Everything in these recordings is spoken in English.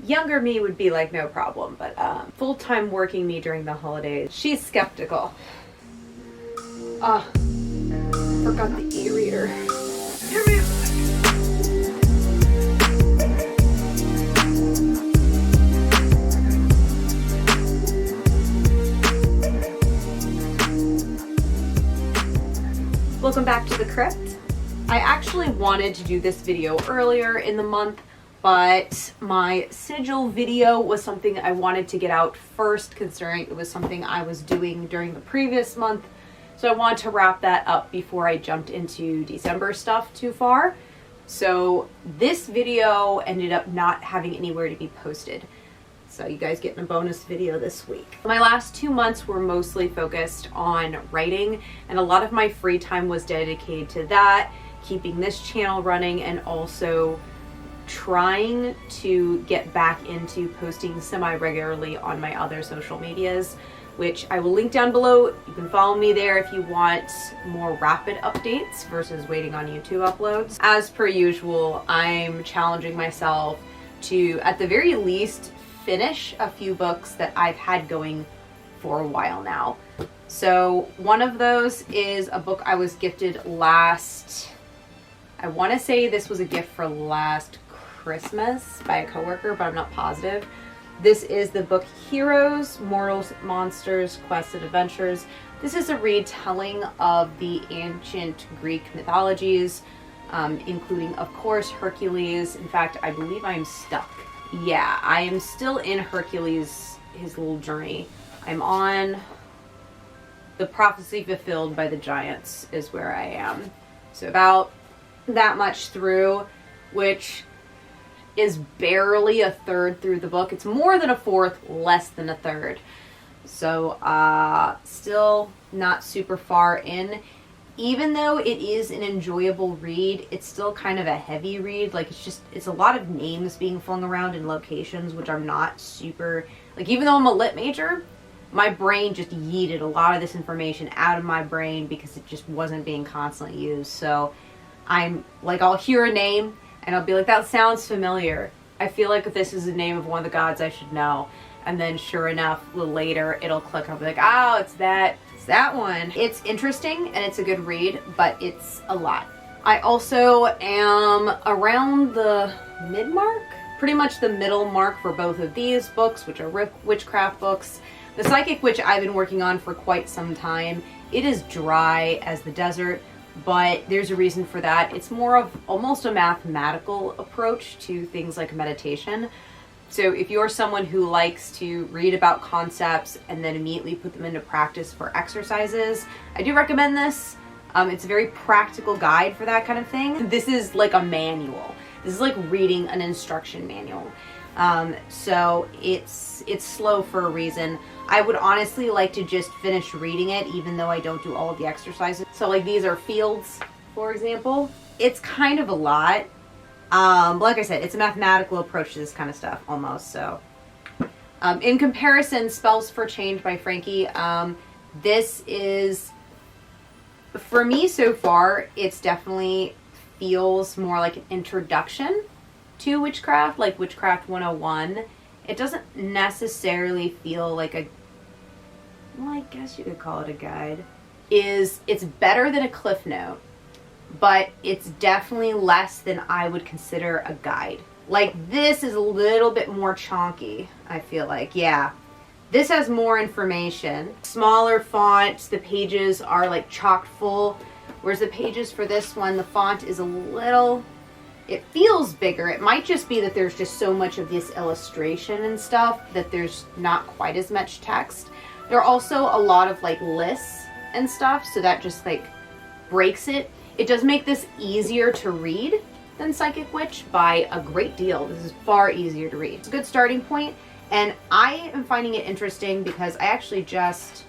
Younger me would be like, no problem, but full-time working me during the holidays, she's skeptical. Forgot the e-reader. Give me a second. Welcome back to the crypt. I actually wanted to do this video earlier in the month, but my sigil video was something I wanted to get out first, considering it was something I was doing during the previous month. So I wanted to wrap that up before I jumped into December stuff too far. So this video ended up not having anywhere to be posted. So you guys getting a bonus video this week. My last 2 months were mostly focused on writing, and a lot of my free time was dedicated to that, keeping this channel running, and also trying to get back into posting semi-regularly on my other social medias, which I will link down below. You can follow me there if you want more rapid updates versus waiting on YouTube uploads. As per usual, I'm challenging myself to, at the very least, finish a few books that I've had going for a while now. So one of those is a book I was gifted I want to say this was a gift for last Christmas by a coworker, but I'm not positive. This is the book Heroes, Mortals, Monsters, Quests, and Adventures. This is a retelling of the ancient Greek mythologies, including, of course, Hercules. In fact, I believe I'm stuck. Yeah, I am still in Hercules, his little journey. I'm on the prophecy fulfilled by the giants is where I am. So about that much through, which is barely a third through the book. It's more than a fourth, less than a third. So still not super far in. Even though it is an enjoyable read, it's still kind of a heavy read. Like, it's a lot of names being flung around in locations, which I'm not super, like, even though I'm a lit major, my brain just yeeted a lot of this information out of my brain because it just wasn't being constantly used. So I'm like, I'll hear a name and I'll be like, that sounds familiar. I feel like this is the name of one of the gods I should know. And then sure enough, a little later, it'll click. I'll be like, oh, it's that one. It's interesting and it's a good read, but it's a lot. I also am around the mid-mark, pretty much the middle mark for both of these books, which are witchcraft books. The Psychic Witch I've been working on for quite some time. It is dry as the desert, but there's a reason for that. It's more of almost a mathematical approach to things like meditation. So if you're someone who likes to read about concepts and then immediately put them into practice for exercises, I do recommend this. It's a very practical guide for that kind of thing. This is like a manual. This is like reading an instruction manual. So it's slow for a reason. I would honestly like to just finish reading it, even though I don't do all of the exercises. So like these are fields, for example. It's kind of a lot. Like I said, it's a mathematical approach to this kind of stuff, almost. So, in comparison, Spells for Change by Frankie, this is, for me so far, it's definitely feels more like an introduction to witchcraft, like Witchcraft 101. It doesn't necessarily feel like well, I guess you could call it a guide. It's better than a Cliff Note, but it's definitely less than I would consider a guide. Like, this is a little bit more chonky, I feel like. Yeah, this has more information. Smaller font, the pages are like chock full, whereas the pages for this one, the font is a little, it feels bigger. It might just be that there's just so much of this illustration and stuff that there's not quite as much text. There are also a lot of like lists and stuff, so that just like breaks it. It does make this easier to read than Psychic Witch by a great deal. This is far easier to read. It's a good starting point, and I am finding it interesting because I actually just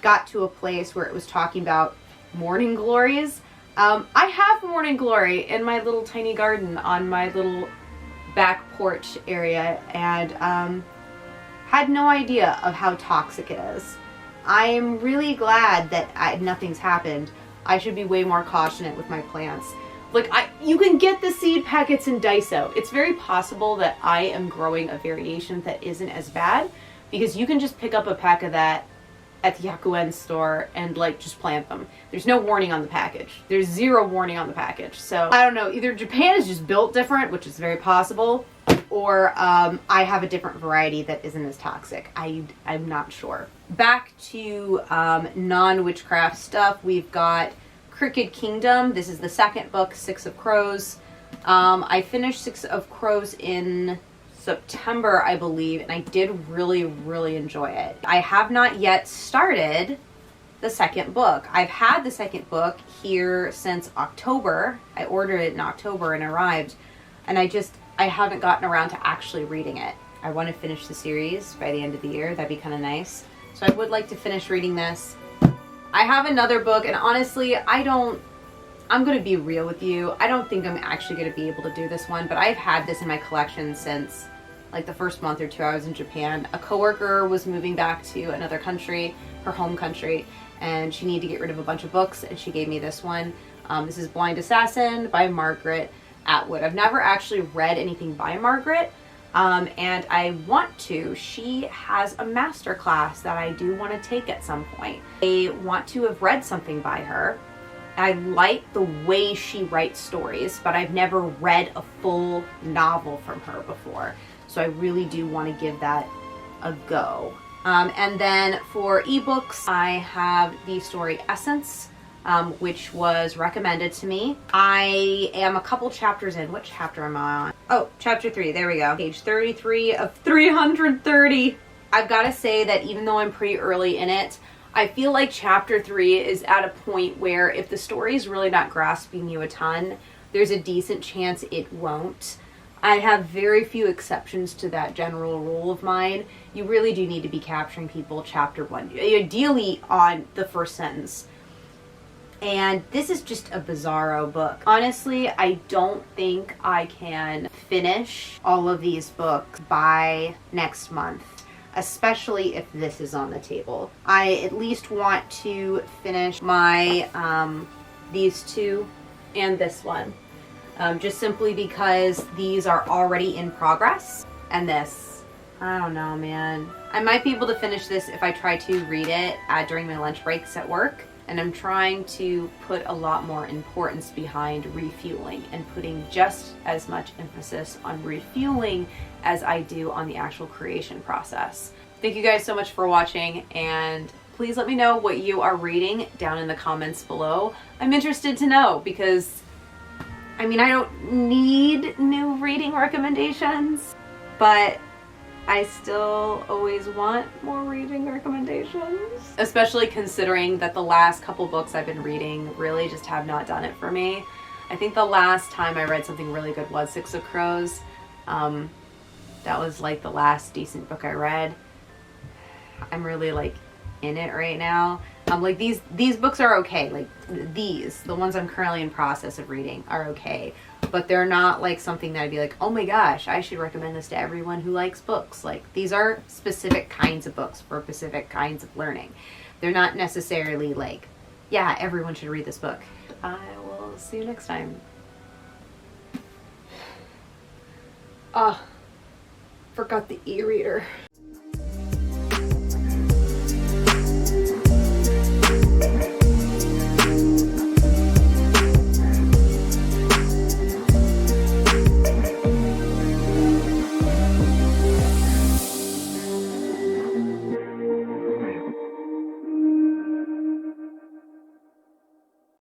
got to a place where it was talking about morning glories. I have morning glory in my little tiny garden on my little back porch area, and had no idea of how toxic it is. I am really glad that nothing's happened. I should be way more cautious with my plants. Like, you can get the seed packets in Daiso. It's very possible that I am growing a variation that isn't as bad, because you can just pick up a pack of that at the Yakuen store and like just plant them. There's no warning on the package. There's zero warning on the package. So I don't know, either Japan is just built different, which is very possible, or I have a different variety that isn't as toxic. I'm not sure. Back to non-witchcraft stuff, we've got Crooked Kingdom. This is the second book, Six of Crows. I finished Six of Crows in September, I believe, and I did really, really enjoy it. I have not yet started the second book. I've had the second book here since October. I ordered it in October and arrived, and I haven't gotten around to actually reading it. I want to finish the series by the end of the year. That'd be kind of nice. So I would like to finish reading this. I have another book, and honestly, I'm going to be real with you. I don't think I'm actually going to be able to do this one, but I've had this in my collection since like the first month or two I was in Japan. A coworker was moving back to another country, her home country, and she needed to get rid of a bunch of books, and she gave me this one. This is Blind Assassin by Margaret Atwood. I've never actually read anything by Margaret, and I want to. She has a master class that I do want to take at some point. I want to have read something by her. I like the way she writes stories, but I've never read a full novel from her before. So I really do want to give that a go. And then for ebooks, I have the story Essence, which was recommended to me. I am a couple chapters in. What chapter am I on? Oh, chapter 3. There we go. Page 33 of 330. I've got to say that even though I'm pretty early in it, I feel like chapter 3 is at a point where if the story is really not grasping you a ton, there's a decent chance it won't. I have very few exceptions to that general rule of mine. You really do need to be capturing people chapter 1, ideally on the first sentence. And this is just a bizarro book. Honestly, I don't think I can finish all of these books by next month, especially if this is on the table. I at least want to finish my these two and this one. Just simply because these are already in progress. And this, I don't know, man. I might be able to finish this if I try to read it during my lunch breaks at work. And I'm trying to put a lot more importance behind refueling and putting just as much emphasis on refueling as I do on the actual creation process. Thank you guys so much for watching, and please let me know what you are reading down in the comments below. I'm interested to know because I mean, I don't need new reading recommendations, but I still always want more reading recommendations. Especially considering that the last couple books I've been reading really just have not done it for me. I think the last time I read something really good was Six of Crows. That was like the last decent book I read. I'm really like in it right now. Like these books are okay. Like the ones I'm currently in process of reading are okay, but they're not like something that I'd be like, oh my gosh, I should recommend this to everyone who likes books. Like these are specific kinds of books for specific kinds of learning. They're not necessarily like, yeah, everyone should read this book. I will see you next time. Forgot the e-reader.